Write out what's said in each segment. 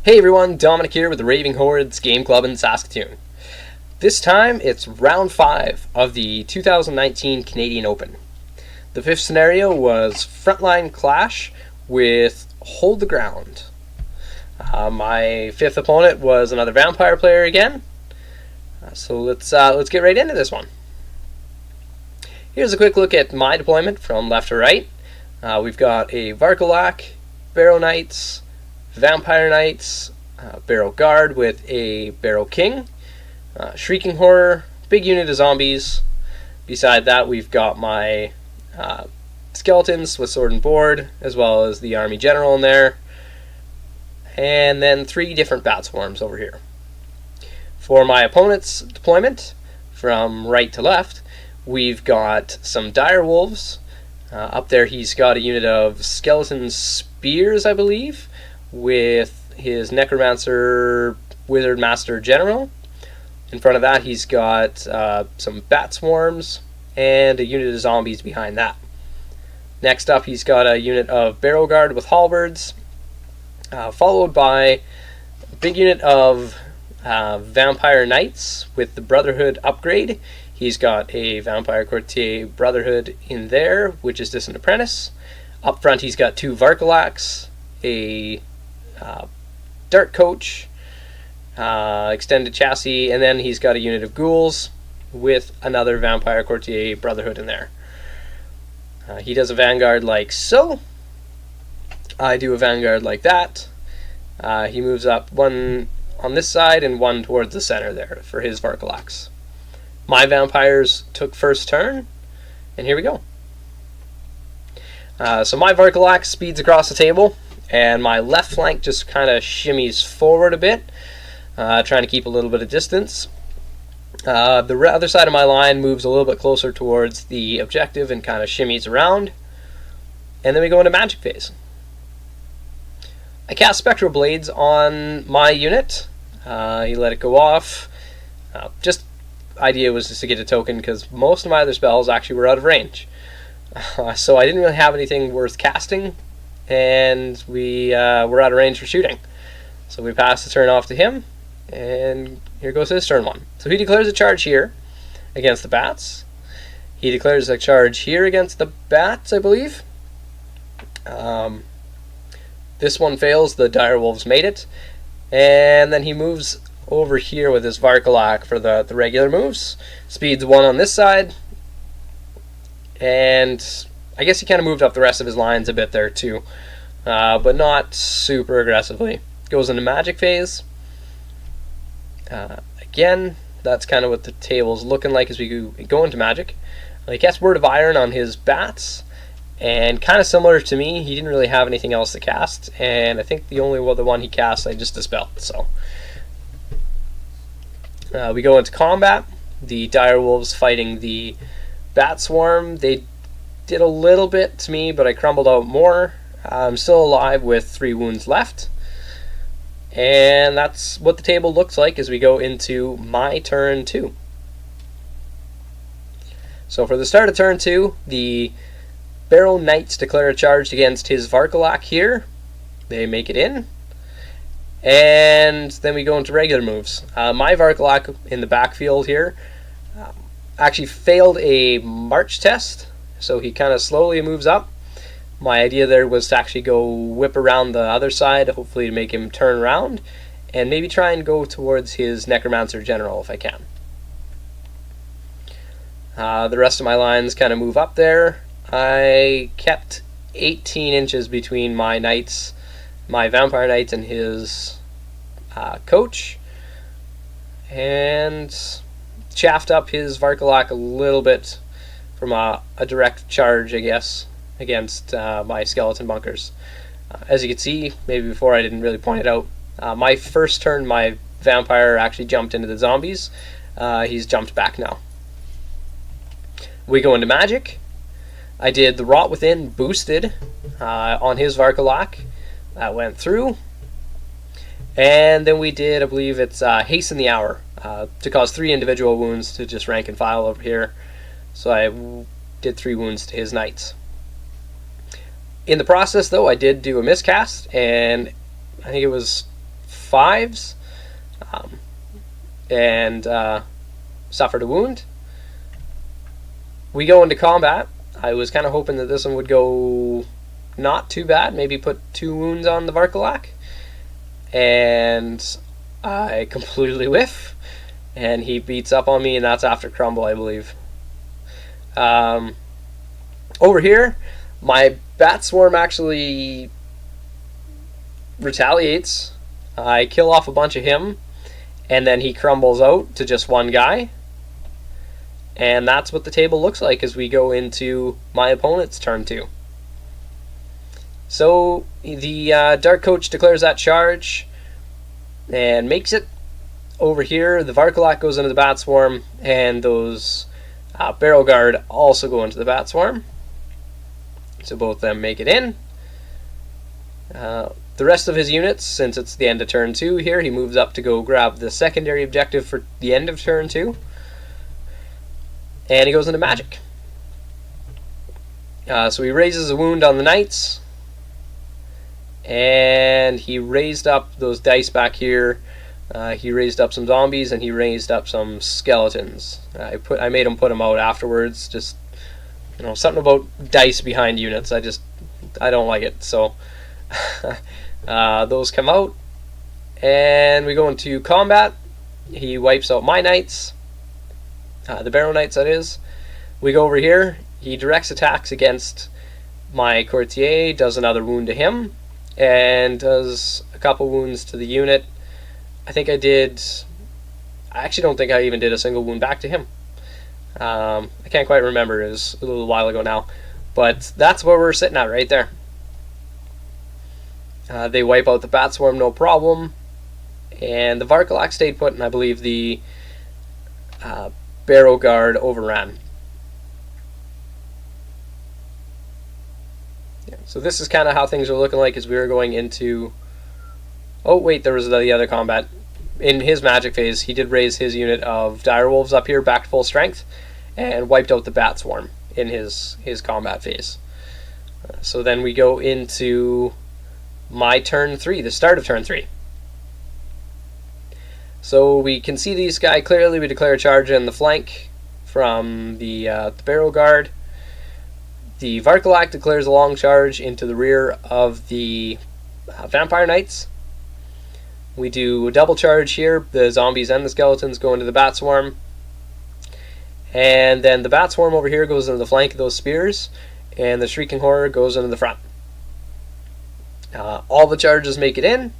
Hey everyone, Dominic here with the Raving Hordes Game Club in Saskatoon. This time it's round 5 of the 2019 Canadian Open. The fifth scenario was Frontline Clash with Hold the Ground. My fifth opponent was another Vampire player again. So let's get right into this one. Here's a quick look at my deployment from left to right. We've got a Varkulak, Barrow Knights, Vampire Knights, Barrow Guard with a Barrow King, Shrieking Horror, big unit of zombies. Beside that we've got my Skeletons with Sword and Board, as well as the Army General in there. And then 3 different Bat Swarms over here. For my opponent's deployment, from right to left, we've got some Dire Wolves. Up there he's got a unit of Skeleton Spears, I believe, with his Necromancer Wizard Master General. In front of that he's got some Bat Swarms and a unit of zombies behind that. Next up he's got a unit of Barrow Guard with Halberds, followed by a big unit of Vampire Knights with the Brotherhood upgrade. He's got a Vampire Courtier Brotherhood in there, which is Distant Apprentice. Up front he's got 2 Varkulaks, a Dart Coach, Extended Chassis, and then he's got a unit of Ghouls with another Vampire Courtier Brotherhood in there. He does a Vanguard like so. I do a Vanguard like that. He moves up one on this side and one towards the center there for his Varkulaks. My Vampires took first turn, and here we go. So my Varkulak speeds across the table, and my left flank just kind of shimmies forward a bit, trying to keep a little bit of distance. The other side of my line moves a little bit closer towards the objective and kind of shimmies around. And then we go into magic phase. I cast Spectral Blades on my unit. He let it go off. Just idea was just to get a token because most of my other spells actually were out of range. So I didn't really have anything worth casting, and we were out of range for shooting. So we passed the turn off to him, and here goes his turn 1. So he declares a charge here against the Bats. He declares a charge here against the Bats, I believe. This one fails, the Dire Wolves made it. And then he moves over here with his Varkulak for the regular moves. Speeds 1 on this side. And I guess he kind of moved up the rest of his lines a bit there too. But not super aggressively. Goes into magic phase. Again, that's kind of what the table's looking like as we go into magic. He casts Word of Iron on his Bats. And kind of similar to me, he didn't really have anything else to cast. And I think the only other one he cast I just dispelled. So we go into combat. The Dire Wolves fighting the Bat Swarm. They did a little bit to me, but I crumbled out more. I'm still alive with 3 wounds left. And that's what the table looks like as we go into my turn 2. So for the start of turn 2, the Barrow Knights declare a charge against his Varkulak here. They make it in. And then we go into regular moves. My Varkulak in the backfield here actually failed a march test, so he kind of slowly moves up. My idea there was to actually go whip around the other side, hopefully to make him turn around, and maybe try and go towards his Necromancer General if I can. The rest of my lines kind of move up there. I kept 18 inches between my Knights, my Vampire Knights and his coach, and chaffed up his Varkulak a little bit from a direct charge, I guess, against my skeleton bunkers. As you can see, maybe before I didn't really point it out, my first turn my Vampire actually jumped into the zombies. He's jumped back now. We go into magic. I did the Rot Within boosted on his Varkulak. That went through. And then we did, I believe it's Hasten the Hour to cause 3 individual wounds to just rank and file over here. So I did 3 wounds to his Knights. In the process, though, I did do a miscast, and I think it was 5s, and suffered a wound. We go into combat. I was kind of hoping that this one would go not too bad, maybe put 2 wounds on the Varkulak, and I completely whiff, and he beats up on me, and that's after Crumble, I believe. Over here, my Bat Swarm actually retaliates. I kill off a bunch of him, and then he crumbles out to just 1 guy. And that's what the table looks like as we go into my opponent's turn 2. So the Dark Coach declares that charge and makes it. Over here, the Varkulak goes into the Bat Swarm, and those Barrel Guard also go into the Bat Swarm. So both of them make it in. The rest of his units, since it's the end of turn 2 here, he moves up to go grab the secondary objective for the end of turn 2. And he goes into Magic. So he raises a wound on the Knights. And he raised up those dice back here. He raised up some zombies, and he raised up some skeletons. I made him put them out afterwards. Just, something about dice behind units. I don't like it. So those come out, and we go into combat. He wipes out my Knights, the Barrow Knights, that is. We go over here. He directs attacks against my Courtier, does another wound to him, and does a couple wounds to the unit. I actually don't think I even did a single wound back to him. I can't quite remember. It was a little while ago now. But that's where we're sitting at right there. They wipe out the Bat Swarm, no problem. And the Varkulak stayed put, and I believe the Barrow Guard overran. Yeah, so this is kind of how things are looking like as we were going into... Oh, wait, there was the other combat. In his Magic phase, he did raise his unit of Direwolves up here back to full strength and wiped out the Bat Swarm in his combat phase. So then we go into my turn 3, the start of turn 3. So we can see these guys clearly. We declare a charge in the flank from the Barrow Guard. The Varkulak declares a long charge into the rear of the Vampire Knights. We do a double charge here. The zombies and the skeletons go into the Bat Swarm. And then the Bat Swarm over here goes into the flank of those spears. And the Shrieking Horror goes into the front. All the charges make it in,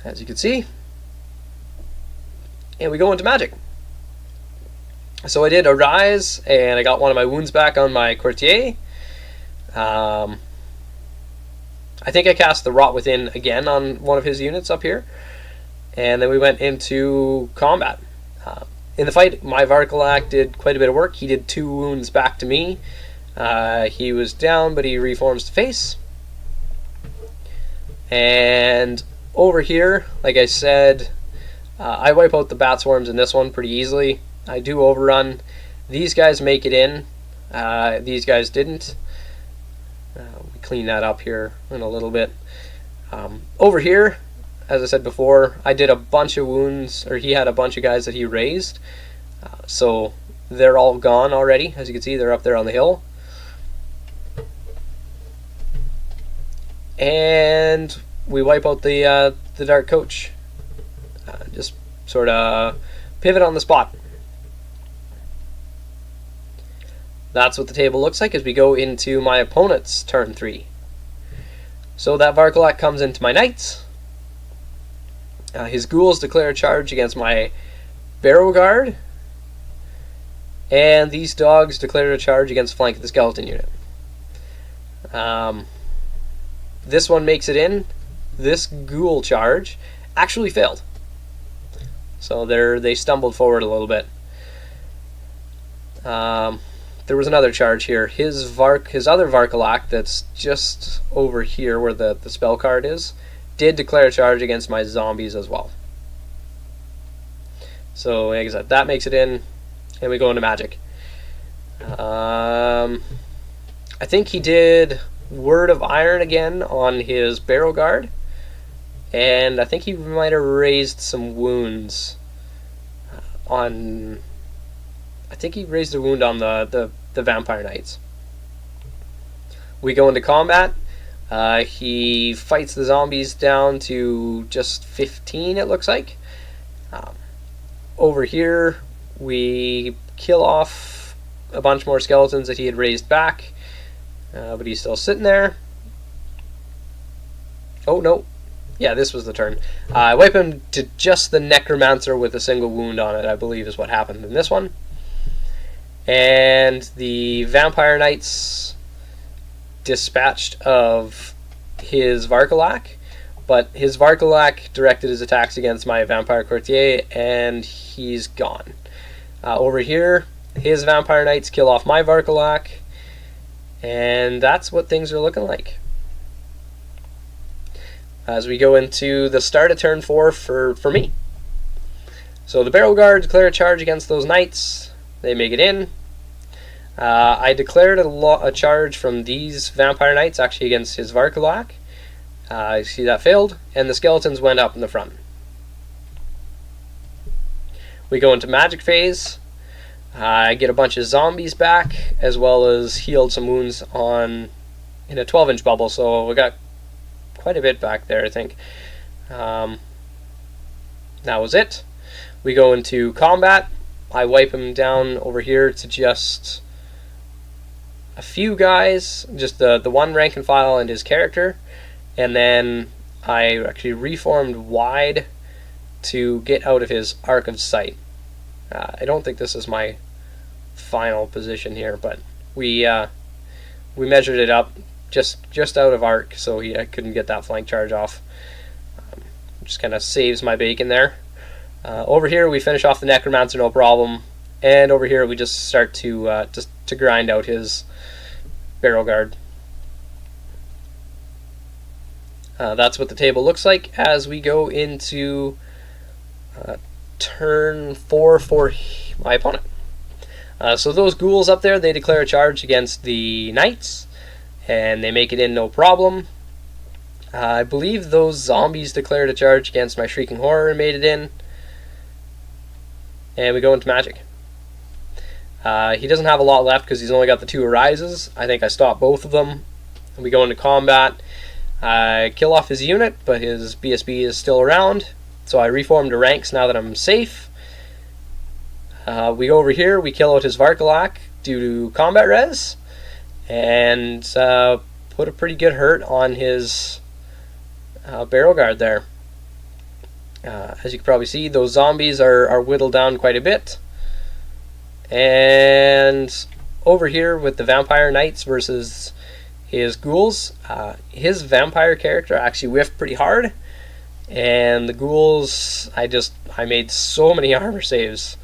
as you can see. And we go into Magic. So I did a Rise, and I got one of my wounds back on my Courtier. I think I cast the Rot Within again on one of his units up here. And then we went into combat. In the fight, my Varkulak did quite a bit of work. He did 2 wounds back to me. He was down, but he reforms to face. And over here, like I said, I wipe out the Bat Swarms in this one pretty easily. I do overrun. These guys make it in. These guys didn't. We clean that up here in a little bit. Over here, as I said before, I did a bunch of wounds, or he had a bunch of guys that he raised. So they're all gone already. As you can see, they're up there on the hill. And we wipe out the Dark Coach. Just sort of pivot on the spot. That's what the table looks like as we go into my opponent's turn 3. So that Varkulak comes into my Knights. His Ghouls declare a charge against my Barrow Guard. And these dogs declare a charge against flank of the Skeleton unit. This one makes it in. This Ghoul charge actually failed. So they stumbled forward a little bit. There was another charge here. His other Varkulak that's just over here where the spell card is, did declare a charge against my zombies as well. So like I said, that makes it in, and we go into Magic. I think he did Word of Iron again on his Barrow Guard. and I think he might have raised some wounds on... I think he raised a wound on the Vampire Knights. We go into combat. He fights the zombies down to just 15, it looks like. Over here, we kill off a bunch more skeletons that he had raised back, but he's still sitting there. Oh, no. Yeah, this was the turn. I wipe him to just the Necromancer with a single wound on it, I believe is what happened in this one. And the Vampire Knights dispatched of his Varkalak, but his Varkalak directed his attacks against my Vampire Courtier, and he's gone. Over here, his Vampire Knights kill off my Varkalak, and that's what things are looking like. As we go into the start of turn 4 for me. So the Barrel Guard declare a charge against those Knights. They make it in. I declared a charge from these Vampire Knights actually against his Varkalak. You see that failed, and the skeletons went up in the front. We go into magic phase. I get a bunch of zombies back, as well as healed some wounds in a 12-inch bubble, so we got quite a bit back there, I think. That was it. We go into combat. I wipe him down over here to just a few guys, just the one rank and file and his character, and then I actually reformed wide to get out of his arc of sight. I don't think this is my final position here, but we measured it up just out of arc, so I couldn't get that flank charge off. Just kind of saves my bacon there. Over here we finish off the Necromancer, no problem, and over here we just start to grind out his Barrel Guard. That's what the table looks like as we go into turn 4 for my opponent. So those ghouls up there, they declare a charge against the Knights, and they make it in no problem. I believe those zombies declared a charge against my Shrieking Horror and made it in. And we go into magic. He doesn't have a lot left because he's only got the 2 Arises. I think I stopped both of them. We go into combat. I kill off his unit, but his BSB is still around. So I reformed to ranks now that I'm safe. We go over here. We kill out his Varkalak due to combat res. And put a pretty good hurt on his Barrel Guard there. As you can probably see, those zombies are whittled down quite a bit. And over here with the Vampire Knights versus his ghouls, his vampire character actually whiffed pretty hard, and the ghouls, I made so many armor saves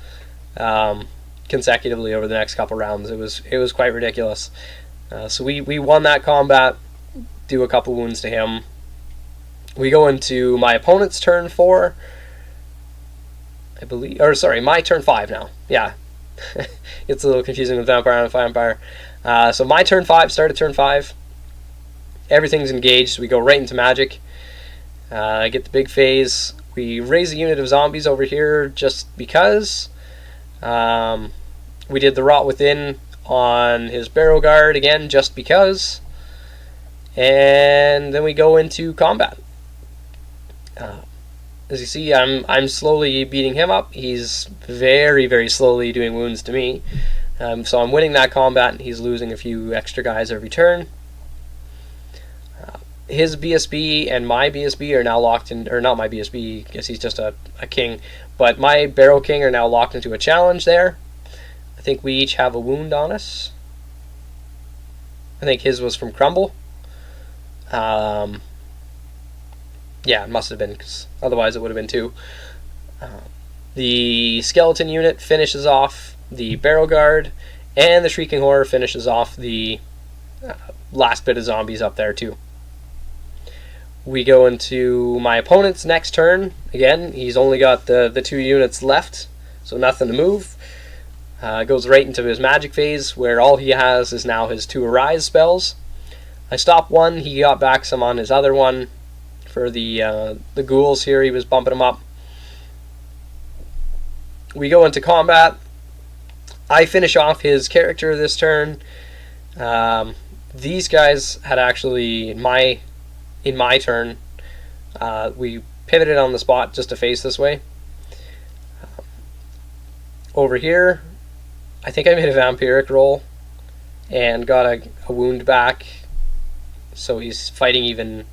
consecutively over the next couple rounds. It was quite ridiculous. So we won that combat, do a couple wounds to him. We go into my opponent's turn 4, I believe, or sorry, my turn 5 now. Yeah. It's a little confusing with Vampire and Vampire. So my turn 5, start at turn 5. Everything's engaged. We go right into magic. I get the big phase. We raise a unit of zombies over here just because. We did the Rot Within on his Barrel Guard again just because. And then we go into combat. As you see, I'm slowly beating him up. He's very, very slowly doing wounds to me. So I'm winning that combat, and he's losing a few extra guys every turn. His BSB and my BSB are now locked in, or not my BSB, I guess he's just a king, but my Barrel King are now locked into a challenge there. I think we each have a wound on us. I think his was from Crumble. Yeah, it must have been, because otherwise it would have been 2. The Skeleton unit finishes off the Barrel Guard, and the Shrieking Horror finishes off the last bit of zombies up there too. We go into my opponent's next turn. Again, he's only got the 2 units left, so nothing to move. Goes right into his magic phase, where all he has is now his 2 Arise spells. I stopped one, he got back some on his other one. for the ghouls here. He was bumping them up. We go into combat. I finish off his character this turn. These guys had actually, in my turn, we pivoted on the spot just to face this way. Over here, I think I made a vampiric roll and got a wound back. So he's fighting even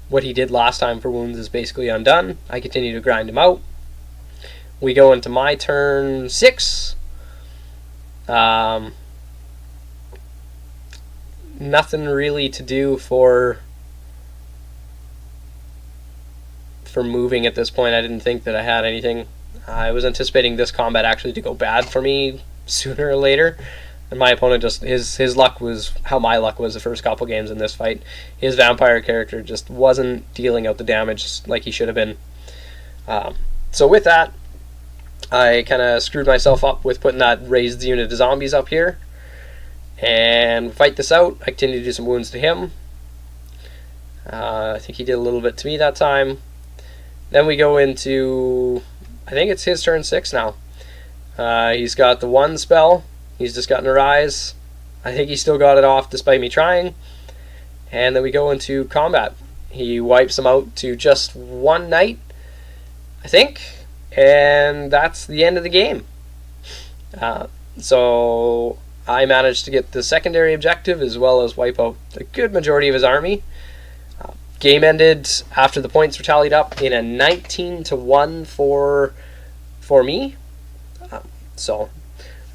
what he did last time for wounds is basically undone. I continue to grind him out. We go into my turn 6. Nothing really to do for moving at this point. I didn't think that I had anything. I was anticipating this combat actually to go bad for me sooner or later. And my opponent just, his luck was how my luck was the first couple games in this fight. His vampire character just wasn't dealing out the damage like he should have been. So with that, I kind of screwed myself up with putting that raised unit of zombies up here. And fight this out. I continue to do some wounds to him. I think he did a little bit to me that time. Then we go into, I think it's his turn 6 now. He's got the 1 spell. He's just gotten a rise. I think he still got it off despite me trying. And then we go into combat. He wipes him out to just 1 knight, I think. And that's the end of the game. So I managed to get the secondary objective as well as wipe out a good majority of his army. Game ended after the points were tallied up in a 19-1 for me.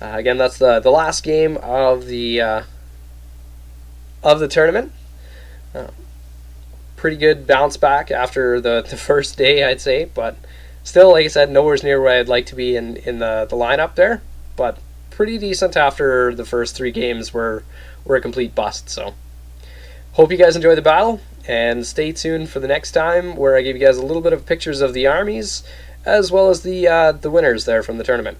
Again, that's the last game of the tournament. Pretty good bounce back after the first day, I'd say, but still, like I said, nowhere near where I'd like to be in the lineup there. But pretty decent after the first 3 games were a complete bust. So hope you guys enjoy the battle, and stay tuned for the next time where I give you guys a little bit of pictures of the armies as well as the winners there from the tournament.